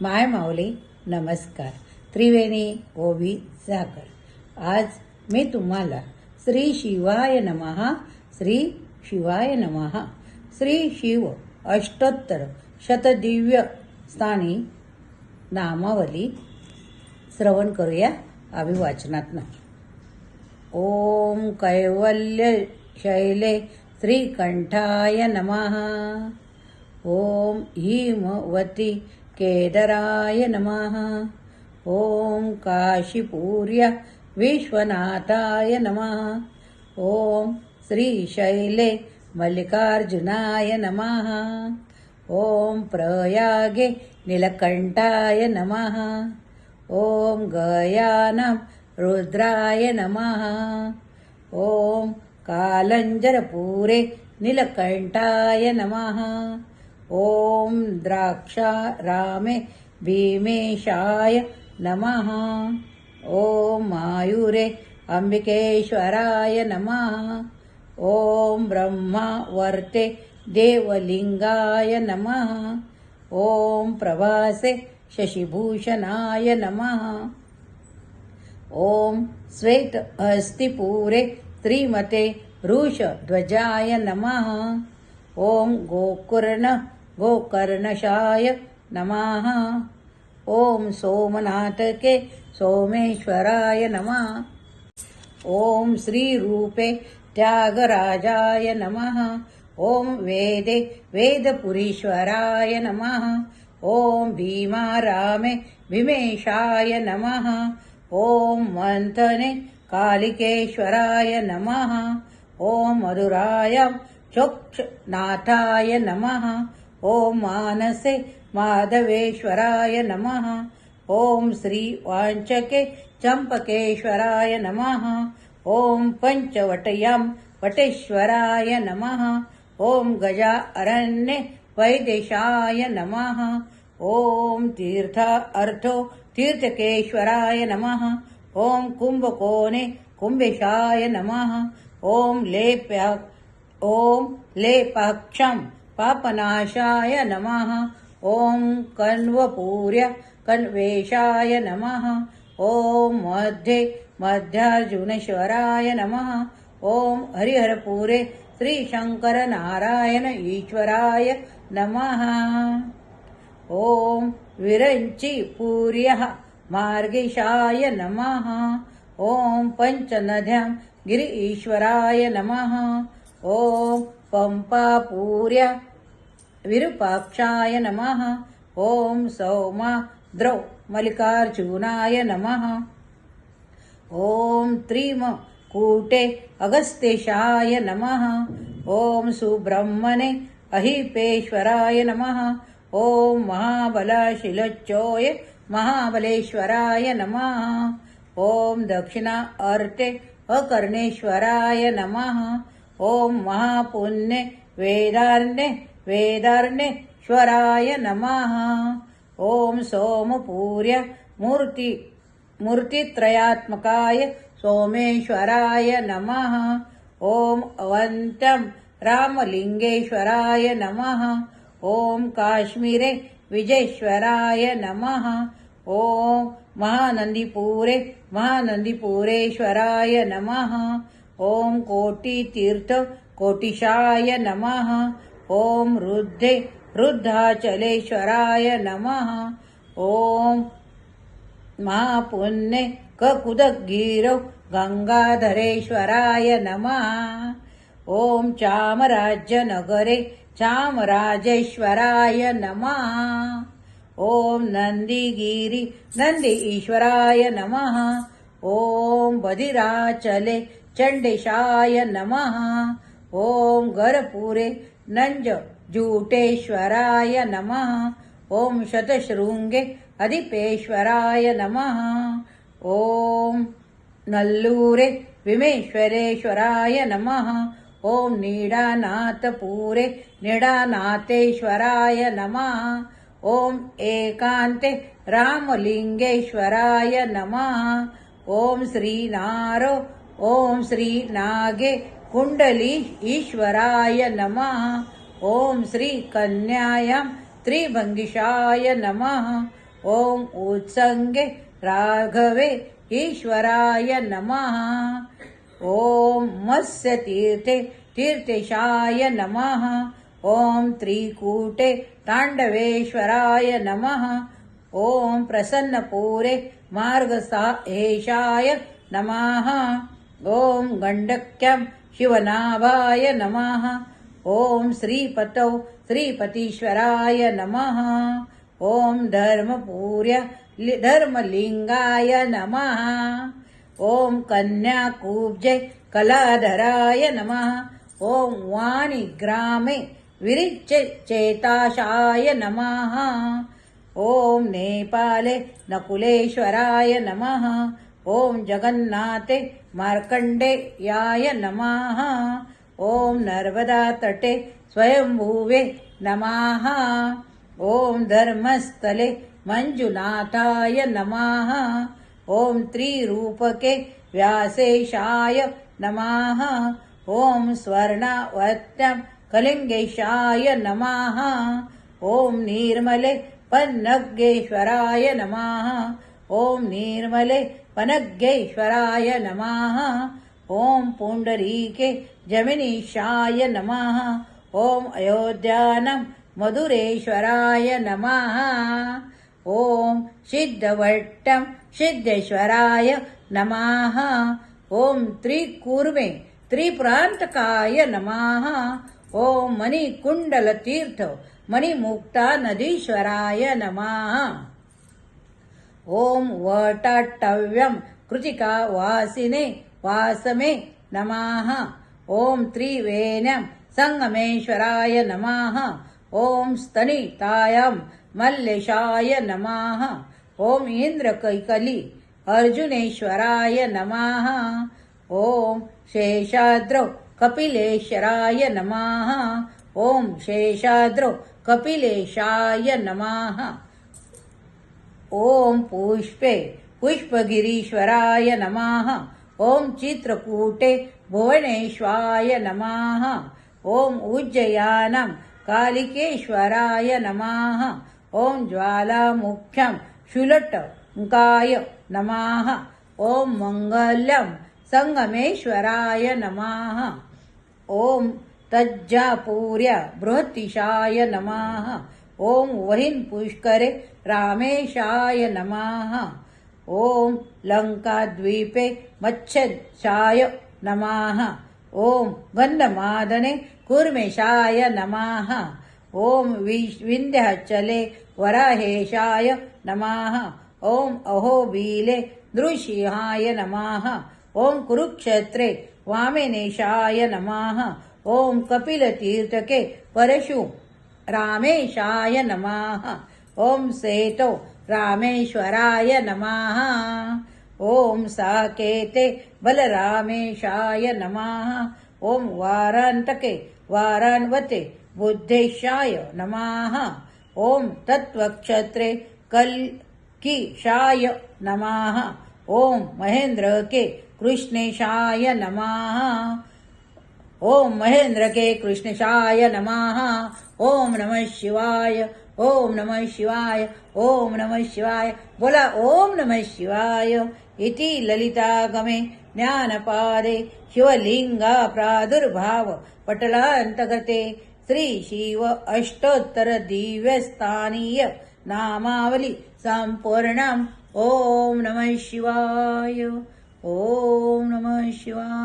माय माऊली नमस्कार. त्रिवेणी ओवी सागर. आज मी तुम्हाला श्री शिवाय नमः, श्री शिवाय नमः, श्री शिव अष्टोत्तर शतदिव्य स्थानी नामावली श्रवण करूया अभिवाचनातनं. ओम कैवल्य शैले श्रीकंठाय नमः. ओम हिमवती केदाराय नमः. ओम काशीपुर्य विश्वनाथाय नमः. ओम श्रीशैले मल्लिकार्जुनाय नमः. ओम प्रयागे नीलकंठाय नमः. ओम गयानं रुद्राय नमः. ओम कालंजरपुरे नीलकंठाय नमः. ओम द्राक्षारामे भीमेशाय नमः. ओम मायूरे अंबिकेश्वराय नमः. ओम ब्रह्मावर्ते देवलिंगाय नमः. ओम प्रभासे शशिभूषणाय नमः. ओम श्वेत हस्तिपुरे श्रीमते वृषध्वजाय नमः. ओम गोकर्णशाय नमः. ओम सोमनाथके सोमेश्वराय नमः. ओम श्री रूपे त्यागराजाय नमः. ओम वेदे वेदपुरीश्वराय नमः. ओम भीमारामे भीमेशाय नमः. ओम मंथने कालिकेश्वराय नमः. ओम मधुरायां चोक्षनाथाय नमः. ओम मानसे माधवेश्वराय नमः. ओम श्री वांचके चंपकेश्वराय नमः. ओम पंचवटयां वटेश्वराय नमः. ओम गजा अरण्ये वैदेशाय नमः. ओम तीर्थार्थो तीर्थकेश्वराय नमः. ओम कुंभकोणे कुंभेशाय नमः. ओम लेपाक्षं पापनाशाय नमः. ओम कण्वपुर्य कण्वेशाय नमः. ओम मध्यार्जुनेश्वराय नमः. ओम हरिहरपुरे श्रीशंकर नारायण ईश्वराय नमः. ओम विरञ्चिपुर्यः मार्गेशाय नमः. ओम पंचनद्यां गिरि ईश्वराय नमः. ओम पंपापुर्य विरूपाक्षाय नमः. ओम सौमाद्रौ मल्लिकार्जुनाय नमः. ओम त्रिमकूटे अगस्तेशाय नमः. ओम सुब्रह्मणे अहिपेश्वराय नमः. ओम महाबलशिलोच्चोय महाबलेश्वराय नमः. ओम दक्षिणा अर्ते अकर्णेश्वराय नमः. ओम महापुण्ये वेदारण्येश्वराय नमः. ओम सोमपुर्य मूर्तित्रयात्मकाय सोमेश्वराय नमः. ओम अवन्तं रामलिंगेश्वराय नमः. ओम काश्मीरे विजयेश्वराय नमः. ओम महानंदीपुरेश्वराय नमः. ओम कोटितीर्थ कोटिशाय नमः. ओम रुद्धाचलेश्वराय नमः. ओम महापुण्ये ककुदगिरौ गंगाधरेश्वराय नमः. ओम चामराजनगरे चामराजेश्वराय नमः. ओम नंदीगिरि नंदीश्वराय नमः. ओम बधिराचले चंडेशाय नमः. ओम गरपुरे नंजजुटेश्वराय नमः. ओम शतशृंगे अधिपेश्वराय नमः. ओम नल्लूरे विमेश्वरेश्वराय नमः. ओम नीडानाथपुरे नीडानाथेश्वराय नमः. ओम एकांते रामलिंगेश्वराय नमः. ओम श्रीनागे कुंडली ईश्वराय नमः. ओम श्री कन्यायां त्रिभंगिशाय नमः. ॐ उत्सङ्गे राघवे ईश्वराय नमः। ॐ मत्स्यतीर्थे तीर्थेशाय नमः। ॐ त्रिकूटे ताण्डवेश्वराय नमः। ॐ प्रसन्नपूरे मार्गसाहेशाय नमः। ॐ गण्डक्यं शिवनाभाय नमः। ॐ श्रीपतौ श्रीपतीश्वराय नमः। ॐ धर्मपूर्य धर्मलिङ्गाय नमः। ॐ कन्याकुब्जे कलाधराय नमः। ॐ वाणिग्रामे विरिच्यचेताशाय नमः। ॐ नेपाले नकुलेश्वराय नमः। ॐ जगन्नाथे मार्कण्डेयाय नमः। ॐ नर्मदातटे स्वयंभुवे नमः। ॐ धर्मस्थले मञ्जुनाथाय नमः। ॐ त्रिरूपके व्यासेशाय नमः। ॐ स्वर्णावर्त्यं कलिङ्गेशाय नमः। ॐ निर्मले पन्नगेश्वराय नमः। ॐ निर्मले पनग्गेश्वराय नमः। ॐ पुण्डरीके जमिनीशाय नमः। ॐ अयोध्यानं मधुरेश्वराय नमः। ॐ सिद्धवट्टं सिद्धेश्वराय नमः। ॐ त्रिकूर्मे त्रिप्रान्तकाय नमः। ॐ मणिकुण्डलतीर्थ मणिमुक्तानदीश्वराय नमः। ॐ वटाट्टव्यं कृतिकावासिने वासमे नमः। ॐ त्रिवेण्यं सङ्गमेश्वराय नमः। ॐ स्तनितायां मल्लेशाय नमः। ॐ इन्द्रकैकलि अर्जुनेश्वराय नमः। ॐ शेषाद्रौ कपिलेश्वराय नमः। ॐ शेषाद्रौ कपिलेशाय नमः। ॐ पुष्पे पुष्पगिरीश्वराय नमः। ॐ चित्रकूटे भुवनेश्वाय नमः। ॐ उज्जयानं कालिकेश्वराय नमः। ॐ ज्वालामुख्यं शूलटङ्काय नमः। ॐ मङ्गलं सङ्गमेश्वराय नमः। ॐ तज्जापूर्य बृहत्तिशाय नमः। ॐ वहिन्पुष्करे रामेशाय नमः। ॐ लङ्काद्वीपे मत्स्यशाय नमः। ॐ गन्धमादने कूर्मेशाय नमः। ॐ विन्ध्याचले वराहेशाय नमः। ॐ अहोबीले नृसिंहाय नमः। ॐ कुरुक्षेत्रे वामनेशाय नमः। ॐ कपिलतीर्थके परशुरामेशाय नमः। ॐ सेतो रामेश्वराय नमः। ॐ साकेते बलरामेशाय नमः। ॐ वारान्तके वारान्वते बुद्धेशाय नमः। ॐ तत्त्वक्षत्रे कल्किशाय नमः। ॐ महेन्द्रके कृष्णेशाय नमः। ॐ महेन्द्रके कृष्णेशाय नमः। ॐ नमः शिवाय। ॐ नमः शिवाय। ॐ नमः शिवाय। बोला ॐ नमः शिवाय। इति ललितागमे ज्ञानपादे शिवलिंगा प्रादुर्भाव पटलान्तर्गते श्रीशिव अष्टोत्तर दिव्यस्थानीय नामावली सम्पूर्णम्। ॐ नमः शिवाय। ॐ नमः शिवाय।